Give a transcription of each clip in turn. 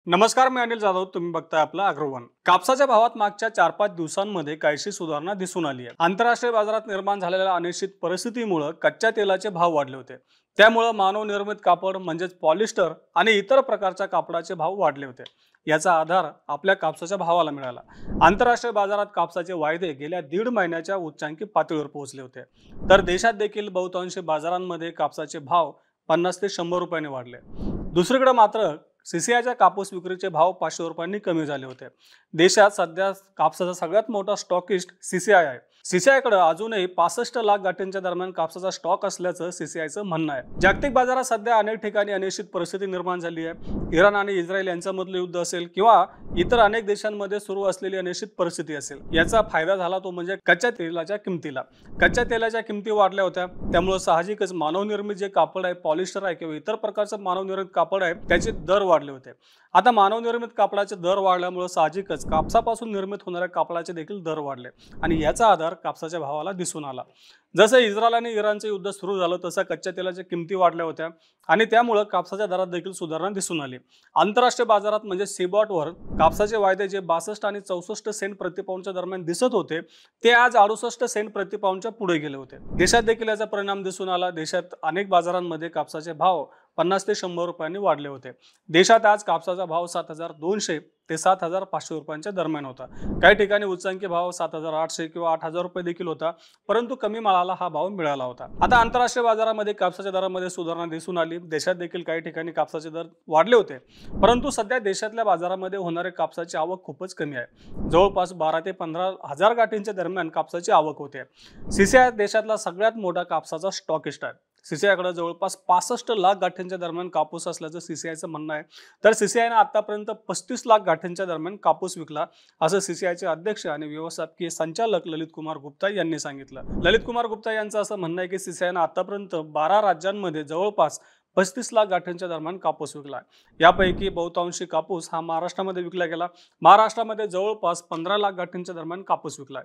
नमस्कार, मी अनिल जाधव. तुम्ही बघताय आपला अग्रवन. कापसाच्या भावात मागच्या 4-5 दिवसांमध्ये काहीशी सुधारणा दिसून आली आहे. आंतरराष्ट्रीय बाजारात निर्माण झालेल्या अनिश्चित परिस्थितीमुळे कच्च्या तेलाचे भाव वाढले होते. त्यामुळे मानवनिर्मित कापड म्हणजेच पॉलिस्टर आणि इतर प्रकारच्या कापडाचे भाव वाढले होते. याचा आधार आपल्या कापसाच्या भावाला मिळाला. आंतरराष्ट्रीय बाजारात कापसाचे वायदे गेल्या 1.5 महिन्याच्या उच्चांकी पातळीवर पोहोचले होते. तर देशात देखील बहुतांशी बाजारांमध्ये कापसाचे भाव 50 ते 100 रुपयांनी वाढले. दुसरीकडे मात्र सीसीआयच्या कापूस विक्रीचे भाव 500 रुपयांनी कमी झाले होते. देशात सध्या कापसाचा सगळ्यात मोठा स्टॉकिस्ट सीसीआय आहे. सीसीआयकडे अजूनही 65 लाख गाठींच्या दरम्यान कापसाचा स्टॉक असल्याचं सीसीआयचं म्हणणं आहे. जागतिक बाजारात सध्या अनेक ठिकाणी अनिश्चित परिस्थिती निर्माण झाली आहे. इराण आणि इस्रायल यांच्यामधलं युद्ध असेल किंवा इतर अनेक देशांमध्ये सुरू असलेली अनिश्चित परिस्थिती असेल, याचा फायदा झाला तो म्हणजे कच्च्या तेलाच्या किमतीला. कच्च्या तेलाच्या किमती वाढल्या होत्या, त्यामुळे साहजिकच मानवनिर्मित जे कापड आहे, पॉलिस्टर आहे किंवा इतर प्रकारचं मानवनिर्मित कापड आहे, त्याचे दर वाढले होते. आता मानवनिर्मित कापडाचे दर वाढल्यामुळे साहजिकच कापसापासून निर्मित होणाऱ्या कापडाचे देखील दर वाढले आणि याचा आधार कापसाच्या भावाला दिसून आला. जसं इस्रायल आणि इराणचं युद्ध सुरू झालं तसं कच्च्या तेलाच्या किमती वाढल्या होत्या आणि त्यामुळे कापसाच्या दरात देखील सुधारणा दिसून आली. आंतरराष्ट्रीय बाजारात म्हणजे सीबॉटवर कापसाचे वायदे जे 62 आणि 64 सेंट प्रति पाऊंडच्या दरम्यान दिसत होते, ते आज 68 सेंट प्रति पाऊंडच्या पुढे गेले होते. देशात देखील याचा परिणाम दिसून आला. देशात अनेक बाजारांमध्ये कापसाचे भाव 50 ते 100 रुपयांनी वाढले होते. देशात आज कापसाचा भाव 7,200 ते 7,500 रुपयांच्या दरम्यान होता. काही ठिकाणी उच्चांकी भाव 7,800 किंवा 8,000 रुपये देखील होता, परंतु कमी मालाला हा भाव मिळाला होता. आता आंतरराष्ट्रीय बाजारामध्ये कापसाच्या दरामध्ये सुधारणा दिसून आली. देशात देखील काही ठिकाणी कापसाचे दर वाढले होते, परंतु सध्या देशातल्या बाजारामध्ये होणारे कापसाची आवक खूपच कमी आहे. जवळपास 12 ते 15 हजार गाठींच्या दरम्यान कापसाची आवक होते. सीसीआय देशातला सगळ्यात मोठा कापसाचा स्टॉकिस्ट आहे. सीसीआयकडे जवळपास 65 लाख गाठींच्या दरम्यान कापूस असल्याचं सीसीआयचं म्हणणं आहे. तर सीसीआयने आतापर्यंत 35 लाख गाठींच्या दरम्यान कापूस विकला, असं सीसीआयचे अध्यक्ष आणि व्यवस्थापकीय संचालक ललित कुमार गुप्ता यांनी सांगितलं. ललित कुमार गुप्ता यांचं असं म्हणणं आहे की सीसीआयने आतापर्यंत 12 राज्यांमध्ये जवळपास 35 लाख गाठींच्या दरम्यान कापूस विकला. यापैकी बहुतांशी कापूस हा महाराष्ट्रामध्ये विकला गेला. महाराष्ट्रामध्ये जवळपास 15 लाख गाठींच्या दरम्यान कापूस विकला.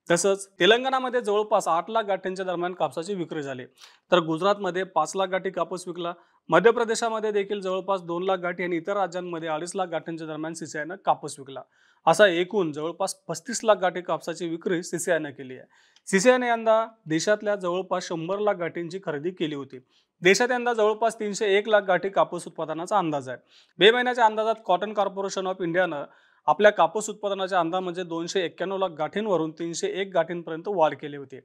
तसंच तेलंगणामध्ये जवळपास 8 लाख गाठींच्या दरम्यान कापसाची विक्री झाली. तर गुजरातमध्ये 5 लाख गाठी कापूस विकला. मध्य प्रदेशामध्ये देखील जवळपास 2 लाख गाठी आणि इतर राज्यांमध्ये 2.5 लाख गाठींच्या दरम्यान सीसीआयनं कापूस विकला. असा एकूण जवळपास 35 लाख गाठी कापसाची विक्री सीसीआयनं केली आहे. सीसीआयने यंदा देशातल्या जवळपास 100 लाख गाठींची खरेदी केली होती. देशात यंदा जवळपास 301 लाख गाठी कापूस उत्पादनाचा अंदाज आहे. मे महिन्याच्या अंदाजात कॉटन कॉर्पोरेशन ऑफ इंडियानं आपल्या कापूस उत्पादनाच्या अंदाज म्हणजे 291 लाख गाठींवरून 301 गाठींपर्यंत वाढ केली होती.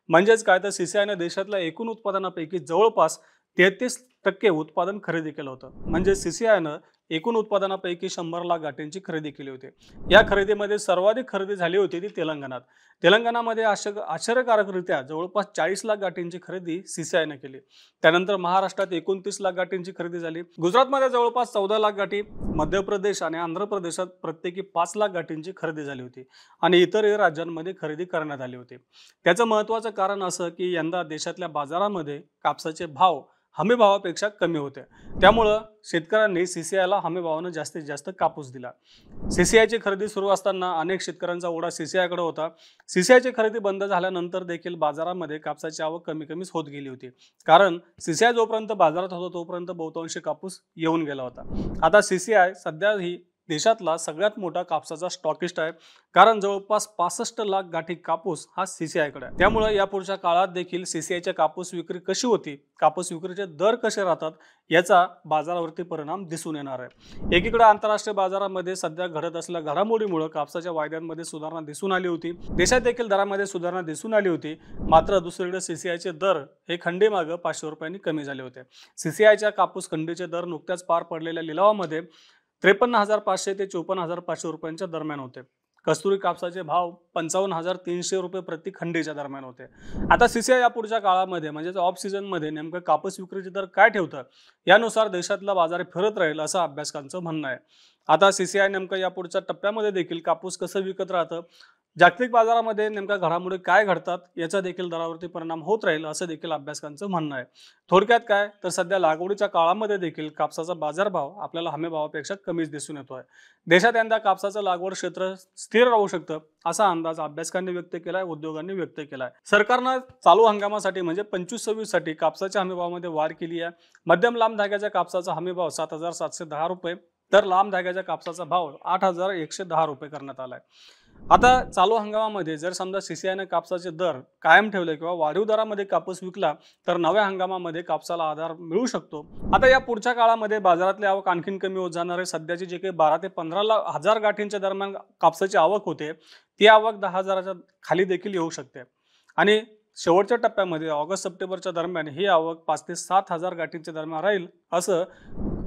म्हणजेच काय तर सीसीआयने देशातल्या एकूण उत्पादनापैकी जवळपास 33% उत्पादन खरेदी केलं होतं. म्हणजे सीसीआयनं एकूण उत्पादनापैकी 100 लाख गाठींची खरेदी केली होती. या खरेदीमध्ये सर्वाधिक खरेदी झाली होती ती तेलंगणात. तेलंगणामध्ये आश्चर्यकारकरित्या जवळपास 40 लाख गाठींची खरेदी सीसीआयने केली. त्यानंतर महाराष्ट्रात 29 लाख गाठींची खरेदी झाली. गुजरातमध्ये जवळपास 14 लाख गाठी, मध्य प्रदेश आणि आंध्र प्रदेशात प्रत्येकी 5 लाख गाठींची खरेदी झाली होती आणि इतरही राज्यांमध्ये खरेदी करण्यात आली होती. त्याचं महत्त्वाचं कारण असं की यंदा देशातल्या बाजारामध्ये कापसाचे भाव हमी भावापेक्षा कमी होते. त्यामुळं शेतकऱ्यांनी सीसीआयला हमी भावानं जास्तीत जास्त कापूस दिला. सीसीआयची खरेदी सुरू असताना अनेक शेतकऱ्यांचा ओढा सीसीआयकडे होता. सीसीआयची खरेदी बंद झाल्यानंतर देखील बाजारामध्ये कापसाची आवक कमी कमीच होत गेली होती, कारण सीसीआय जोपर्यंत बाजारात होता तोपर्यंत बहुतांशी कापूस येऊन गेला होता. आता सीसीआय सध्या ही देशातला सगळ्यात मोठा कापसाचा स्टॉकिस्ट आहे, कारण जवळपास 65 लाख गाठी कापूस हा सीसीआयकडे आहे. त्यामुळे यापुढच्या काळात देखील सीसीआयच्या कापूस विक्री कशी होती, कापूस विक्रीचे दर कसे राहतात, याचा बाजारावरती परिणाम दिसून येणार आहे. एकीकडे आंतरराष्ट्रीय बाजारामध्ये सध्या घडत असलेल्या घडामोडीमुळे कापसाच्या वायद्यांमध्ये सुधारणा दिसून आली होती. देशात देखील दरामध्ये सुधारणा दिसून आली होती. मात्र दुसरीकडे सीसीआयचे दर हे खंडीमागे 500 रुपयांनी कमी झाले होते. सीसीआयच्या कापूस खंडीचे दर नुकत्याच पार पडलेल्या लिलावामध्ये 53,500 ते 54,500 रुपयांच्या दरम्यान होते. कस्तुरी कापसाचे भाव 55,300 रुपये प्रति खंडीच्या दरम्यान होते. आता सीसीआय या पुढच्या काळामध्ये म्हणजे ऑफ सीझनमध्ये नेमकं कापूस विक्रीचे दर काय ठेवतं, यानुसार देशातला बाजार फिरत राहील असं अभ्यासकांचं म्हणणं आहे. आता सीसीआय नेमकं या पुढच्या टप्प्यामध्ये देखील कापूस कसं विकत राहतं, जागतिक बाजारामध्ये नेमका घडामोडी काय घडतात, याचा देखील दरावरती परिणाम होत राहील असं देखील अभ्यासकांचं म्हणणं आहे. थोडक्यात काय तर सध्या लागवडीच्या काळामध्ये देखील कापसाचा बाजारभाव आपल्याला हमी भावापेक्षा कमीच दिसून येतोय. देशात यंदा कापसाचं लागवड क्षेत्र स्थिर राहू शकतं असा अंदाज अभ्यासकांनी व्यक्त केलाय, उद्योगांनी व्यक्त केलाय. सरकारनं चालू हंगामासाठी म्हणजे 25-26 साठी कापसाच्या हमीभावामध्ये वाढ केली आहे. मध्यम लांब धाग्याच्या कापसाचा हमीभाव 7,710 रुपये तर लांब धाग्याच्या कापसाचा भाव 8,110 रुपये करण्यात आलाय. आता चालू हंगामामध्ये जर समजा सीसीआयने कापसाचे दर कायम ठेवले किंवा वाढीव दरामध्ये कापूस विकला तर नव्या हंगामामध्ये कापसाला आधार मिळू शकतो. आता या पुढच्या काळामध्ये बाजारातली आवक आणखीन कमी होत जाणार आहे. सध्याची जे काही 12 ते 15 हजार गाठींच्या दरम्यान कापसाची आवक होते ती आवक 10,000च्या खाली देखील येऊ शकते आणि शेवटच्या टप्प्यामध्ये ऑगस्ट सप्टेंबरच्या दरम्यान ही आवक 5 ते 7,000 गाठींच्या दरम्यान राहील असं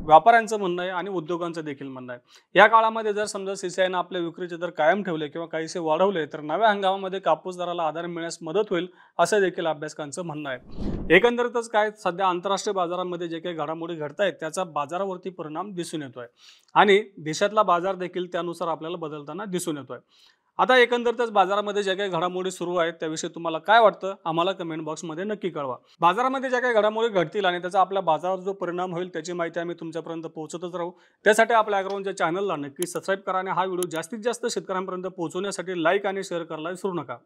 व्यापाऱ्यांचं म्हणणं आहे आणि उद्योगांचं देखील म्हणणं आहे. या काळामध्ये जर समजा सीसीआयने आपले विक्रीचे दर कायम ठेवले किंवा काहीसे वाढवले तर नव्या हंगामामध्ये कापूस दराला आधार मिळण्यास मदत होईल असं देखील अभ्यासकांचं म्हणणं आहे. एकंदरीतच काय सध्या आंतरराष्ट्रीय बाजारामध्ये जे काही घडामोडी घडत आहेत त्याचा बाजारावरती परिणाम दिसून येतोय आणि देशातला बाजार देखील त्यानुसार आपल्याला बदलताना दिसून येतोय. आता एकंदरीतच बाजारामध्ये ज्या काही घडामोडी सुरू आहेत त्याविषयी तुम्हाला काय वाटतं आम्हाला कमेंट बॉक्समध्ये नक्की कळवा. बाजारामध्ये ज्या काही घडामोडी घडतील आणि त्याचा आपल्या बाजारावर जो परिणाम होईल त्याची माहिती आम्ही तुमच्यापर्यंत पोहोचतच राहू. त्यासाठी आपल्या ॲग्रोवनच्या चॅनलला नक्की सबस्क्राईब करा आणि हा व्हिडिओ जास्तीत जास्त शेतकऱ्यांपर्यंत पोहोचवण्यासाठी लाईक आणि शेअर करायला विसरू नका.